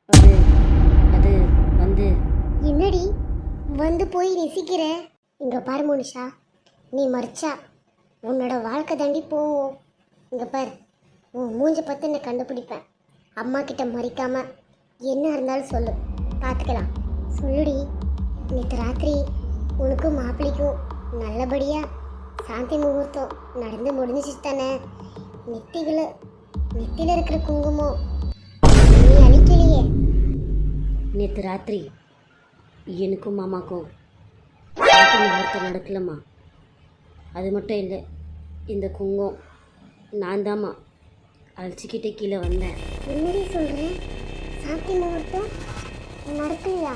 அது அது வந்து என்னடி வந்து போய் நெசிக்கிற? இங்க பாரு மோனிஷா, நீ மறிச்சா உன்னோட வாழ்க்கை தாண்டி போவோம். இங்க பாரு, உன் மூஞ்ச பார்த்து நான் கண்டுபிடிப்பேன். அம்மா கிட்ட மறிக்காம என்ன இருந்தாலும் சொல்லு, பார்த்துக்கலாம். சொல்லுடி. நேற்று ராத்திரி உனக்கும் மாப்பிள்ளைக்கும் நல்லபடியா சாந்தி முகூர்த்தம் நடந்து முடிஞ்சிச்சு தானே? நெத்தியில இருக்கிற குங்குமம் நீ அழிக்கலையே. நேற்று ராத்திரி எனக்கும் மாமாக்கும் சாந்தி முகூர்த்தம் நடக்கலம்மா. அது மட்டும் இல்லை, இந்த குங்கம் நான் தாம்மா அழைச்சிக்கிட்டே கீழே வந்தேன். என்னடி சொல்கிறேன்? சாந்தி முகூர்த்தம் நடக்கலையா?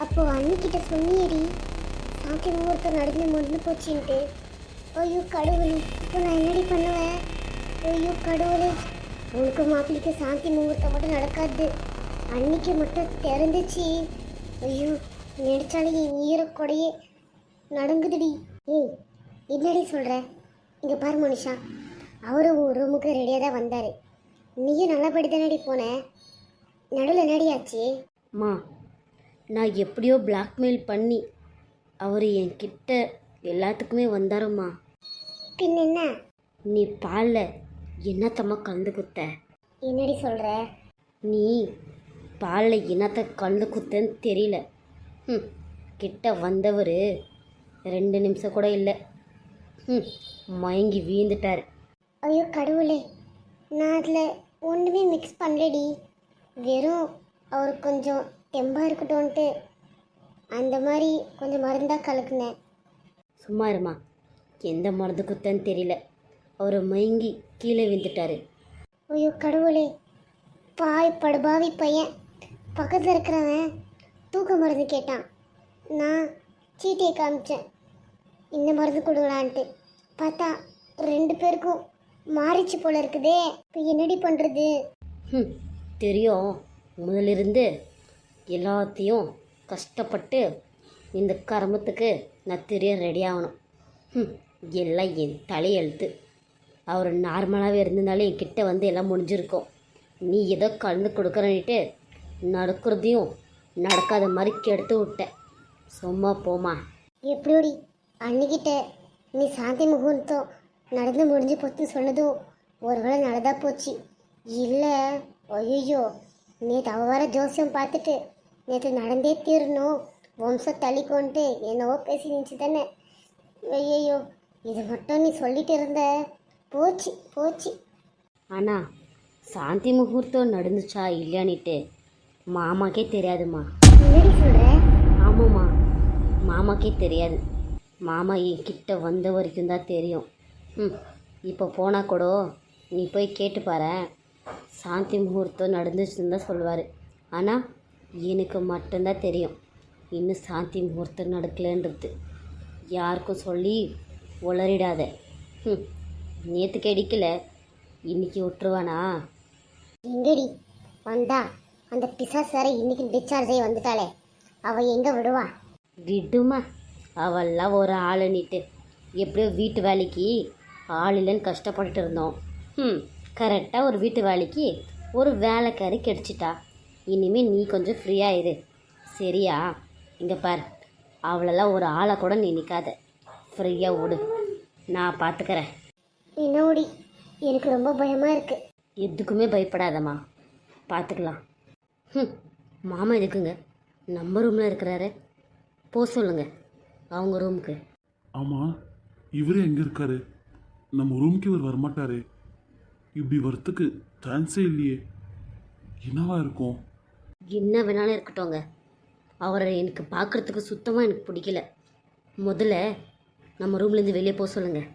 அப்போ அன்னிக்கிட்ட சொன்னியடி சாந்தி முகூர்த்தம் நடந்து முடிஞ்சு போச்சுன்ட்டு. ஐயோ கடவுளே, இப்போ நான் என்னடி பண்ணுவேன்? ஐயோ கடவுளே, உனக்கு மாப்பிள்ளைக்கு சாந்தி முகூர்த்தம் மட்டும் நடக்காது, அன்னைக்கு மட்டும் திறந்துச்சு. ஐயோ நினைச்சாலே என் ஈரக்கொடையே நடங்குதுடி. ஏய் என்னடி சொல்கிற? இங்கே பாரு மனுஷா, அவரும் உன் ரூமுக்கு ரெடியாக தான் வந்தார். நீயும் நல்லபடி தானடி போன, நடுவில் என்னடியாச்சு? அம்மா, நான் எப்படியோ பிளாக்மெயில் பண்ணி அவர் என்கிட்ட எல்லாத்துக்குமே வந்தாரம்மா. பின் என்ன? நீ பாலில் என்னத்தம்மா கலந்து குத்த? என்னடி சொல்கிற? நீ பாலில் என்னத்தை கலந்து குத்தன்னு தெரியல. கிட்ட வந்தவர் 2 நிமிஷம் கூட இல்லை, மயங்கி வீழ்ந்துட்டார். ஐயோ கடவுளே, நான் அதில் ஒன்றுமே மிக்ஸ் பண்ணலடி. வெறும் அவர் கொஞ்சம் தெம்பாக இருக்கட்டும்ன்ட்டு அந்த மாதிரி கொஞ்சம் மருந்தாக கலக்குனேன். சும்மா இருமா, எந்த மருந்து குத்தன்னு தெரியல, அவர் மயங்கி கீழே விழுந்துட்டாரு. ஐயோ கடவுளே, படுபாவி பையன். பக்கத்தில் இருக்கிறவன் தூக்க மருந்து கேட்டான், நான் சீட்டையை காமிச்சேன் இந்த மருந்து கொடுங்களான்ட்டு. பார்த்தா 2 பேருக்கும் மாறிச்சு போல இருக்குதே. இப்போ என்னடி பண்ணுறது? தெரியும், முதலிருந்து எல்லாத்தையும் கஷ்டப்பட்டு இந்த கர்மத்துக்கு நான் தெரிய ரெடி ஆகணும். எல்லாம் என் தலையெழுத்து. அவர் நார்மலாகவே இருந்ததுனால என்கிட்ட வந்து எல்லாம் முடிஞ்சிருக்கும். நீ ஏதோ கலந்து கொடுக்குறன்ட்டு நடக்கிறதையும் நடக்காத மாதிரி கெடுத்து விட்டேன். சும்மா போமா. எப்படியோடி அன்னிக்கிட்ட நீ சாந்தி முகூர்த்தம் நடந்து முடிஞ்சு போச்சுன்னு சொன்னதும் ஒருவேளை நடந்தா போச்சு. இல்லை, ஐயோ நேற்று அவ வர ஜோசியம் பார்த்துட்டு நேற்று நடந்தே தீரணும், வம்சம் தள்ளிக்கொண்டு என்னவோ பேசி நினச்சி தானே. ஐயோ இது மட்டும் நீ சொல்லிட்டு இருந்த, போச்சு போச்சு. ஆனால் சாந்தி முகூர்த்தம் நடந்துச்சா இல்லையான்னுட்டு மாமாக்கே தெரியாதுமா. என்னடி சொல்கிற? ஆமாம்மா, மாமாக்கே தெரியாது. மாமா என்கிட்ட வந்த வரைக்கும் தான் தெரியும். இப்போ போனால் கூட நீ போய் கேட்டு பாரு, சாந்தி முகூர்த்தம் நடந்துச்சுன்னு தான் சொல்லுவார். ஆனால் எனக்கு மட்டும்தான் தெரியும் இன்னும் சாந்தி முகூர்த்தம் நடக்கலன்றது. யாருக்கும் சொல்லி உளறிடாத. நேற்றுக்கு அடிக்கல, இன்னைக்கு விட்டுருவானா? எங்கடி வந்தா அந்த பிசாசார இன்னைக்கு டிஸ்சார்ஜ் ஆகி வந்துட்டாளே, அவள் எங்கே விடுவா? விடுமா, அவெல்லாம் ஒரு ஆளுன்னிட்டு எப்படியோ வீட்டு வேலைக்கு ஆள் இல்லைன்னு கஷ்டப்பட்டுட்டு இருந்தோம். கரெக்டாக ஒரு வீட்டு வேலைக்கு ஒரு வேலைக்காரி கிடச்சிட்டா. இனிமேல் நீ கொஞ்சம் ஃப்ரீயாக இரு, சரியா? இங்கே பார், அவளெல்லாம் ஒரு ஆளை கூட நீ நிற்காத, ஃப்ரீயாக விடு, நான் பார்த்துக்கிறேன். என்னோடி எனக்கு ரொம்ப பயமாக இருக்குது. எதுக்குமே பயப்படாதம்மா, பார்த்துக்கலாம். மாமா எதுக்குங்க நம்ம ரூமில் இருக்கிறாரு? போ சொல்லுங்க அவங்க ரூமுக்கு. ஆமாம், இவரே எங்கே இருக்காரு? நம்ம ரூமுக்கு இவர் வரமாட்டாரு. இப்படி வரத்துக்கு சான்ஸே இல்லையே. என்னவா இருக்கும்? என்ன வேணாலும் இருக்கட்டும்ங்க, அவரை எனக்கு பார்க்குறதுக்கு சுத்தமாக எனக்கு பிடிக்கல. முதல்ல நம்ம ரூம்லேருந்து வெளியே போக சொல்லுங்கள்.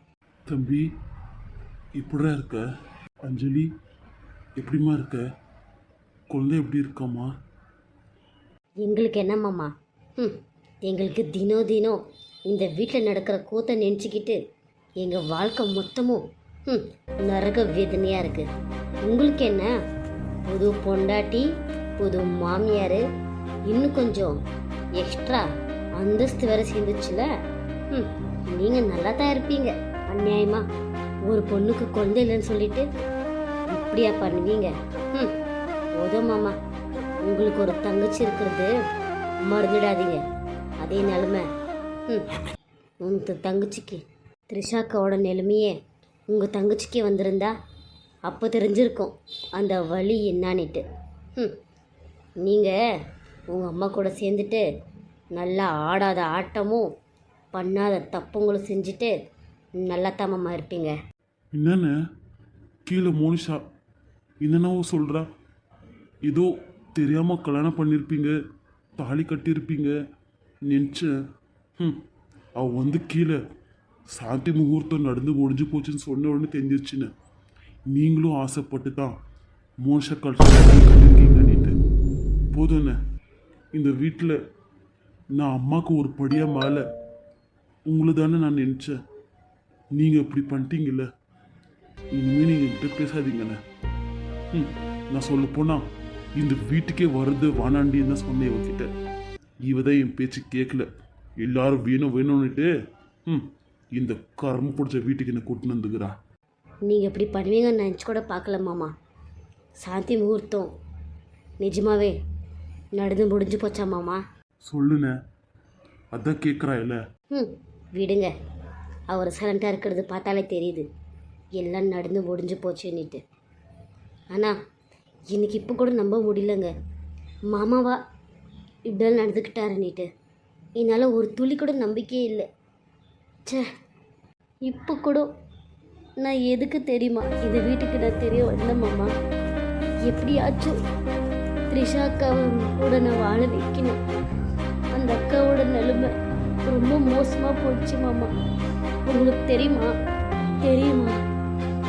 தம்பி, இப்படிடா இருக்க? அஞ்சலி, எப்படிம்மா இருக்க? குழந்தை எப்படி இருக்காம்மா? எங்களுக்கு என்னம்மாம்மா, எங்களுக்கு தினம் இந்த வீட்டில் நடக்கிற கூத்தை நினச்சிக்கிட்டு எங்கள் வாழ்க்கை மொத்தமும் நரக வேதனையாக இருக்குது. உங்களுக்கு என்ன, புது பொண்டாட்டி, புது மாமியார், இன்னும் கொஞ்சம் எக்ஸ்ட்ரா அந்தஸ்து வேறு சேர்ந்துச்சுல. நீங்கள் நல்லா தான் இருப்பீங்க. அநியாயமா ஒரு பொண்ணுக்கு குழந்தை இல்லைன்னு சொல்லிட்டு இப்படியா பண்ணுவீங்க? போதும் மாமா, உங்களுக்கு ஒரு தங்கச்சி இருக்கிறது மறந்துடாதீங்க. அதே நிலமை உங்கள் தங்கச்சிக்கு த்ரிஷாக்காவோட நிலைமையே உங்கள் தங்கச்சிக்கே வந்திருந்தா அப்போ தெரிஞ்சிருக்கும் அந்த வலி என்னான்னுட்டு. நீங்கள் உங்கள் அம்மா கூட சேர்ந்துட்டு நல்லா ஆடாத ஆட்டமும் பண்ணாத தப்புங்களும் செஞ்சுட்டு நல்லா தாமம்மா இருப்பீங்க. என்னென்ன கீழே மோனிஷா என்னென்னவோ சொல்கிறா. ஏதோ தெரியாமல் கல்யாணம் பண்ணியிருப்பீங்க, தாலி கட்டியிருப்பீங்க நினச்சேன். அவள் வந்து கீழே சாந்தி முகூர்த்தம் நடந்து முடிஞ்சு போச்சுன்னு சொன்ன உடனே தெரிஞ்சிருச்சுன்னு நீங்களும் ஆசைப்பட்டு தான் மோனிஷா கட்டியிருக்கீங்கன்னுட்டு. போதும்ண்ணே, இந்த வீட்டில் நான் அம்மாவுக்கு ஒரு படியாக மேலே உங்களை தானே நான் நினச்சேன். நீங்கள் இப்படி பண்ணிட்டீங்கல்ல, இனிமேல் நீங்கள் என்கிட்ட பேசாதீங்கண்ணே. நான் சொல்ல போனால் இந்த வீட்டுக்கே வருது வானாண்டின்னு தான் சொன்னேன் இவகிட்ட. இவ தான் என் பேச்சு கேட்கல. எல்லாரும் வேணும் வேணும்னுட்டு இந்த கர்ம பிடிச்ச வீட்டுக்கு என்ன கூட்டின்னு வந்துக்கிறா. நீங்கள் இப்படி பண்ணுவீங்கன்னு நினச்சி கூட பார்க்கல மாமா. சாந்தி முகூர்த்தம் நிஜமாவே நடந்து முடிஞ்சு போச்சா மாமா? சொல்லுண்ணே, அதான் கேட்குறா இல்லை. விடுங்க, அவர் சைலண்ட்டாக இருக்கிறது பார்த்தாலே தெரியுது எல்லாம் நடந்து முடிஞ்சு போச்சுன்னுட்டு. ஆனால் எனக்கு இப்போ கூட நம்ப முடியலங்க, மாமாவா இப்படிலாம் நடந்துக்கிட்டாருன்னுட்டு. என்னால் ஒரு துளி கூட நம்பிக்கையே இல்லை. சே, இப்போ கூட நான் எதுக்கு தெரியுமா இந்த வீட்டுக்கு நான் தெரிய வந்தேன் மாமா. எப்படியாச்சும் த்ரிஷா அக்காவை கூட நான் வாழ வைக்கணும். அந்த அக்காவோட நிலைமை ரொம்ப மோசமாக போயிடுச்சு மாமா. உங்களுக்கு தெரியுமா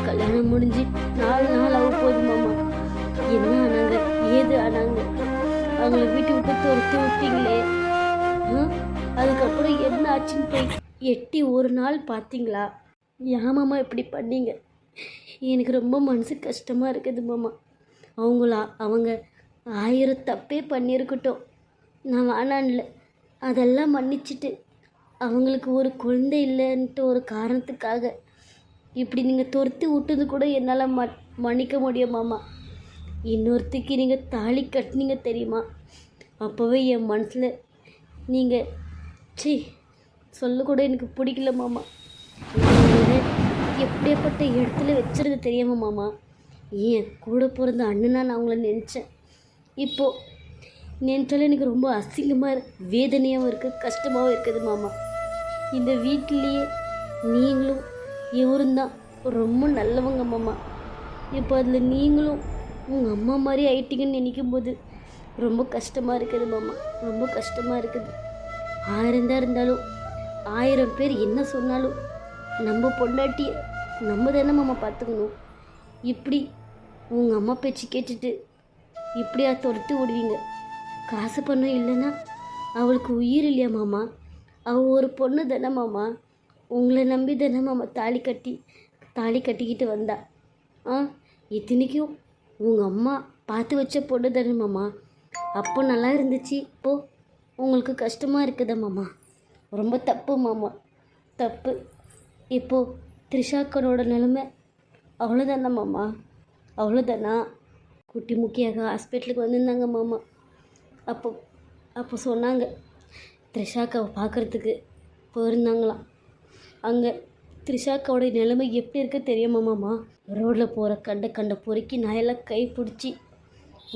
கல்யாணம் முடிஞ்சு 4 நாள் ஆக போகுது மாமா. என்ன ஆனாங்க, ஏது ஆனாங்க, அவங்கள வீட்டு விட்டு துரத்து விட்டீங்களே, அதுக்கப்புறம் என்ன ஆச்சுன்னு போய் எட்டி ஒரு நாள் பார்த்தீங்களா? ஏமாம்மா இப்படி பண்ணீங்க? எனக்கு ரொம்ப மனசு கஷ்டமாக இருக்குது மாமா. அவங்க 1000 தப்பே பண்ணியிருக்கட்டும், நான் வேணான்ல, அதெல்லாம் மன்னிச்சுட்டு அவங்களுக்கு ஒரு குழந்தை இல்லைன்ட்டு ஒரு காரணத்துக்காக இப்படி நீங்கள் துரத்தி விட்டது கூட என்னால் மன்னிக்க முடியும் மாமா. இன்னொருத்திக்கு நீங்கள் தாலி கட்டினீங்க தெரியுமா? அப்போவே என் மனசில் நீங்கள் சொல்லக்கூட எனக்கு பிடிக்கல மாமா. எப்படியாப்பட்ட இடத்துல வச்சுருது தெரியாம மாமா. ஏன் கூட பிறந்த அண்ணனா நான் அவங்கள நினச்சேன். இப்போது நினச்சாலும் எனக்கு ரொம்ப அசிங்கமாக வேதனையாகவும் இருக்குது, கஷ்டமாகவும் இருக்குது மாமா. இந்த வீட்டிலேயே நீங்களும் இவரும் தான் ரொம்ப நல்லவங்க மாமா. இப்போ அதில் நீங்களும் உங்கள் அம்மா மாதிரி ஆயிட்டீங்கன்னு நினைக்கும் போது ரொம்ப கஷ்டமாக இருக்குது மாமா, ரொம்ப கஷ்டமாக இருக்குது. 1000 தான் இருந்தாலும் 1000 பேர் என்ன சொன்னாலும் நம்ம பொண்டாட்டியை நம்ம தானே மாமா பார்த்துக்கணும். இப்படி உங்கள் அம்மா பேச்சு கேட்டுட்டு இப்படியா துரத்து விடுவீங்க? காசு பணம் இல்லைன்னா அவளுக்கு உயிர் இல்லையா மாமா? அவள் ஒரு பொண்ணு தானே மாமா, உங்களை நம்பி தானே மாமா தாலி கட்டிக்கிட்டு வந்தா. இத்தனைக்கும் உங்கள் அம்மா பார்த்து வச்ச பொண்ணு தானே மாமா. அப்போ நல்லா இருந்துச்சு, இப்போது உங்களுக்கு கஷ்டமாக இருக்குதா மாமா? ரொம்ப தப்பு மாமா, தப்பு. இப்போது த்ரிஷாக்கனோட நிலைமை அவ்வளோதானா மாமா? அவ்வளோதானா? குட்டி முக்கியாக ஹாஸ்பிட்டலுக்கு வந்திருந்தாங்க மாமா. அப்போ சொன்னாங்க த்ரிஷாக்காவை பார்க்குறதுக்கு போயிருந்தாங்களாம். அங்கே த்ரிஷாக்காவோடைய நிலைமை எப்படி இருக்க தெரியுமா மாமா? ரோட்டில் போகிற கண்ட பொறுக்கி நாயெல்லாம் கை பிடிச்சி,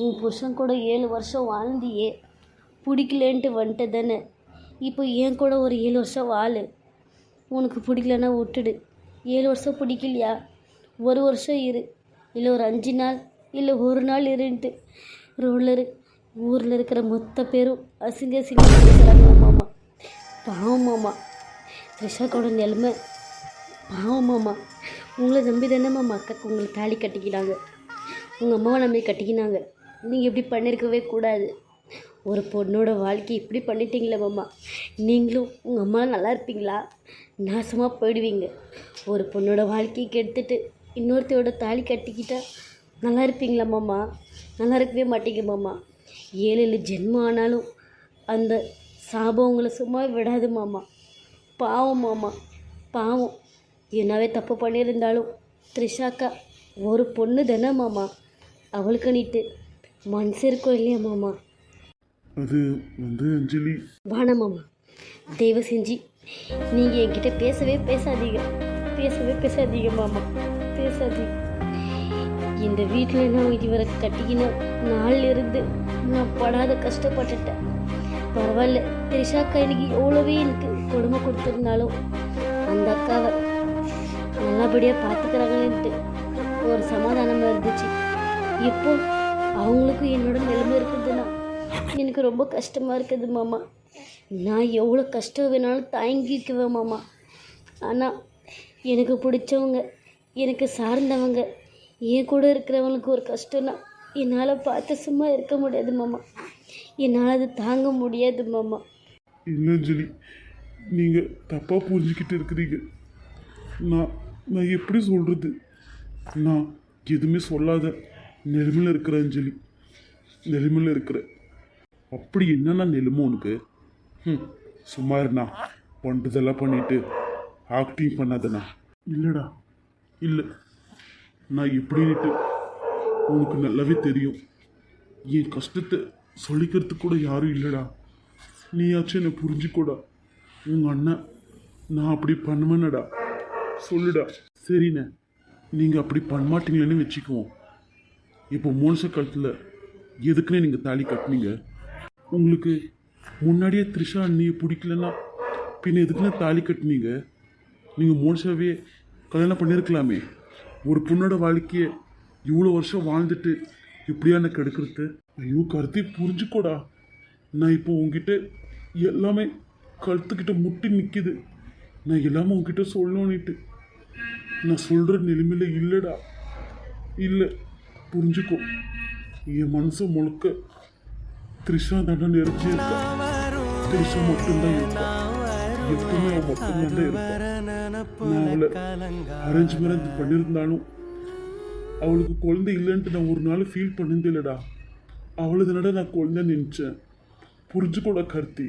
உன் புருஷன் கூட 7 வருஷம் வாழ்ந்தியே, பிடிக்கலேன்ட்டு வந்துட்டு தானே, இப்போ என் கூட ஒரு 7 வருஷம் வாழு, உனக்கு பிடிக்கலன்னா விட்டுடு. 7 வருஷம் பிடிக்கலையா 1 வருஷம் இரு, இல்லை ஒரு 5 நாள், இல்லை 1 நாள் இருன்ட்டு ஊரில் இருக்கிற மொத்த பேரும் அசிங்க பேசுகிறாங்க மாமா. பாவம் மாமா, த்ரிஷாக்கோட நிலைமை பாவம் மாமா. உங்களை நம்பி தானே மாமா அக்காக்கு உங்களை தாலி கட்டிக்கினாங்க, உங்கள் அம்மாவை நம்பி கட்டிக்கினாங்க. நீங்கள் இப்படி பண்ணியிருக்கவே கூடாது. ஒரு பொண்ணோட வாழ்க்கை இப்படி பண்ணிட்டீங்களே மாமா. நீங்களும் உங்கள் அம்மாவும் நல்லா இருப்பீங்களா? நாசமாக போயிடுவீங்க. ஒரு பொண்ணோட வாழ்க்கையை கெடுத்துட்டு இன்னொருத்தையோட தாலி கட்டிக்கிட்டா நல்லா இருப்பீங்களா மாமா? நல்லா இருக்கவே மாட்டீங்க மாமா. 7 ஜென்மம் ஆனாலும் அந்த சாபம் உங்களை சும்மா விடாது மாமா. பாவம் மாமா, பாவம். என்னவே தப்பு பண்ணியிருந்தாலும் த்ரிஷாக்கா ஒரு பொண்ணு தானே மாமா. அவளுக்கு நீட்டு மனசு இருக்கும் இல்லையா மாமா? அது வந்து அஞ்சலி, வேணாம் மாமா, தயவு செஞ்சு நீங்கள் என்கிட்ட பேசவே பேசாதீங்க மாமா, பேசாதீங்க. இந்த வீட்டில் நான் இதுவரை கட்டிக்கின நாளில் இருந்து நான் படாத கஷ்டப்பட்டுட்டேன். பரவாயில்ல, திரிஷாக்கா இன்னைக்கு எவ்வளோவே எனக்கு கொடுமை கொடுத்துருந்தாலும் அந்த அக்காவை நல்லபடியாக பார்த்துக்கிறாங்கன்ட்டு ஒரு சமாதானம் இருந்துச்சு. இப்போ அவங்களுக்கும் என்னோட நிலைமை இருக்குதுன்னா எனக்கு ரொம்ப கஷ்டமாக இருக்குது மாமா. நான் எவ்வளோ கஷ்டம் வேணாலும் தாங்கிக்குவேன் மாமா. ஆனால் எனக்கு பிடிச்சவங்க, எனக்கு சார்ந்தவங்க, என் கூட இருக்கிறவங்களுக்கு ஒரு கஷ்டம்னா என்னால் பார்த்து சும்மா இருக்க முடியாது மாமா. என்னால் அது தாங்க முடியாது மாமா. இல்லை அஞ்சலி, நீங்கள் தப்பாக புரிஞ்சுக்கிட்டு இருக்கிறீங்க. நான் எப்படி சொல்கிறது? நான் எதுவுமே சொல்லாத நிலைமையில் இருக்கிற அஞ்சலி, நிலைமையில் இருக்கிற. அப்படி என்னன்னா நிலைமை உனக்கு? சும்மா இருண்ணா, பண்ணுறதெல்லாம் பண்ணிட்டு ஆக்டிங் பண்ணாதண்ணா. இல்லைடா, இல்லை, நான் எப்படின்ட்டு உனக்கு நல்லாவே தெரியும். என் கஷ்டத்தை சொல்லிக்கிறதுக்கு கூட யாரும் இல்லைடா. நீயாச்சும் என்னை புரிஞ்சுக்கூடா. உங்கள் அண்ணன் நான் அப்படி பண்ணுவேனடா, சொல்லுடா. சரிண்ணே, நீங்கள் அப்படி பண்ண மாட்டீங்களேன்னு வச்சுக்குவோம். இப்போ மோனிஷ காலத்தில் எதுக்குன்னே நீங்கள் தாலி கட்டினீங்க? உங்களுக்கு முன்னாடியே த்ரிஷா அண்ணியை பிடிக்கலன்னா பின்ன எதுக்குன்னு தாலி கட்டினீங்க? நீங்கள் மோனிஷாவே கல்யாணம் பண்ணியிருக்கலாமே. ஒரு பொண்ணோட வாழ்க்கையை இவ்வளோ வருஷம் வாழ்ந்துட்டு இப்படியா எனக்கு கெடுக்கிறது? ஐயோ கருத்தை புரிஞ்சுக்கோடா. நான் இப்போ உங்ககிட்ட எல்லாமே கழுத்துக்கிட்ட முட்டி நிற்கிது. நான் எல்லாமே உங்ககிட்ட சொல்லணுன்னுட்டு நான் சொல்கிற நிலைமையில் இல்லைடா, இல்லை, புரிஞ்சுக்கோ. என் மனசு முழுக்க த்ரிஷா தானே நிறைஞ்சி இருக்கா. த்ரிஷா மட்டும்தான் இருக்கா, எப்பவுமே அவன் மட்டும்தான் தான் இருப்பான். நான் அவளை அரேஞ்ச் மேரேஜ் பண்ணியிருந்தாலும் அவளுக்கு குழந்தை இல்லைன்ட்டு நான் ஒரு நாள் ஃபீல் பண்ணது இல்லைடா. அவளுதுனடா நான் குழந்தை நினச்சேன். புரிஞ்சுக்கோடா கார்த்தி,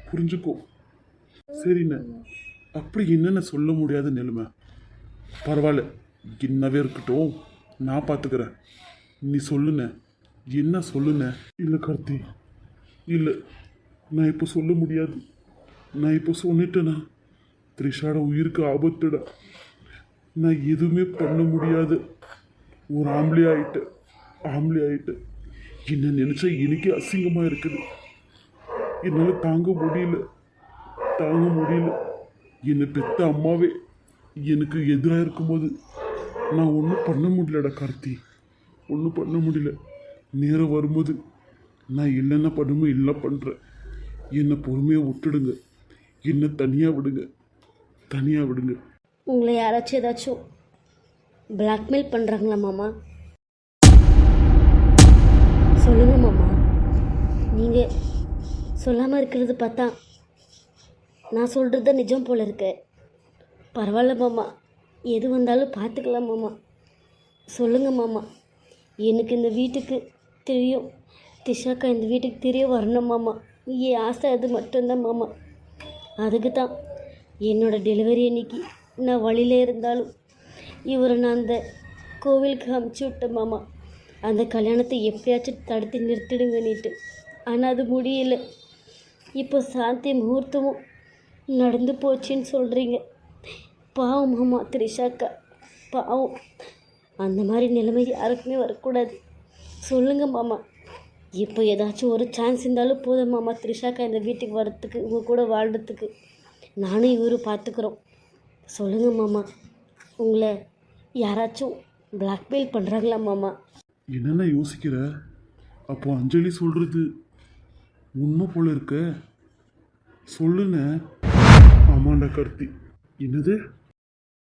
புரிஞ்சுக்கோ. சரிண்ணே, அப்படி என்னென்ன சொல்ல முடியாத நிலைமை? பரவாயில்ல, என்னவே இருக்கட்டும், நான் பார்த்துக்கிறேன். நீ சொல்லுண்ணே, என்ன சொல்லுண்ணே? இல்லை கார்த்தி, இல்லை, நான் இப்போ சொல்ல முடியாது. நான் இப்போ சொன்னிட்டேனா த்ரிஷாட உயிருக்கு ஆபத்துடா. நான் எதுவுமே பண்ண முடியாது. ஒரு ஆம்பளை ஆயிட்டு என்ன நினச்சா எனக்கே அசிங்கமாக இருக்குது. என்னால் தாங்க முடியல. என்னை பெத்த அம்மாவே எனக்கு எதிராக இருக்கும்போது நான் ஒன்றும் பண்ண முடியலடா கார்த்தி, ஒன்றும் பண்ண முடியல. நேரம் வரும்போது நான் என்னென்ன பண்ணுமோ எல்லாம் பண்ணுறேன். என்னை பொறுமையாக விட்டுடுங்க, என்னை தனியாக விடுங்க. உங்களை யாராச்சும் ஏதாச்சும் பிளாக்மெயில் பண்ணுறாங்களா மாமா? சொல்லுங்கள் மாமா. நீங்கள் சொல்லாமல் இருக்கிறது பார்த்தா நான் சொல்கிறது தான் நிஜம் போல் இருக்கு. பரவாயில்ல மாமா, எது வந்தாலும் பார்த்துக்கலாம் மாமா. சொல்லுங்கள் மாமா. எனக்கு இந்த வீட்டுக்கு தெரியும், திஷாக்கா இந்த வீட்டுக்கு தெரிய வரணும் மாமா. என் ஆசை அது மட்டும்தான் மாமா. அதுக்கு தான் என்னோடய டெலிவரி அன்னைக்கு நான் வழியில் இருந்தாலும் இவரை நான் அந்த கோவிலுக்கு அமுச்சு விட்டேன் மாமா. அந்த கல்யாணத்தை எப்படியாச்சும் தடுத்து நிறுத்திடுங்கன்னுட்டு. ஆனால் அது முடியல. இப்போ சாந்தி முகூர்த்தமும் நடந்து போச்சுன்னு சொல்கிறீங்க. பாவம் மாமா, த்ரிஷாக்கா பாவம். அந்த மாதிரி நிலைமை யாருக்குமே வரக்கூடாது. சொல்லுங்கள் மாமா. இப்போ ஏதாச்சும் ஒரு சான்ஸ் இருந்தாலும் போதும் மாமா, த்ரிஷாக்கா இந்த வீட்டுக்கு வர்றதுக்கு, உங்கள் கூட வாழ்கிறதுக்கு. நானும் இவரும் பார்த்துக்குறோம். சொல்லுங்கள் மாமா. உங்களை யாராச்சும் பிளாக்மெயில் பண்ணுறாங்களா மாமா? என்னென்ன யோசிக்கிற? அப்போ அஞ்சலி சொல்கிறது உண்மை போல இருக்க. சொல்லுண்ணே. ஆமாண்டா கார்த்தி. என்னது?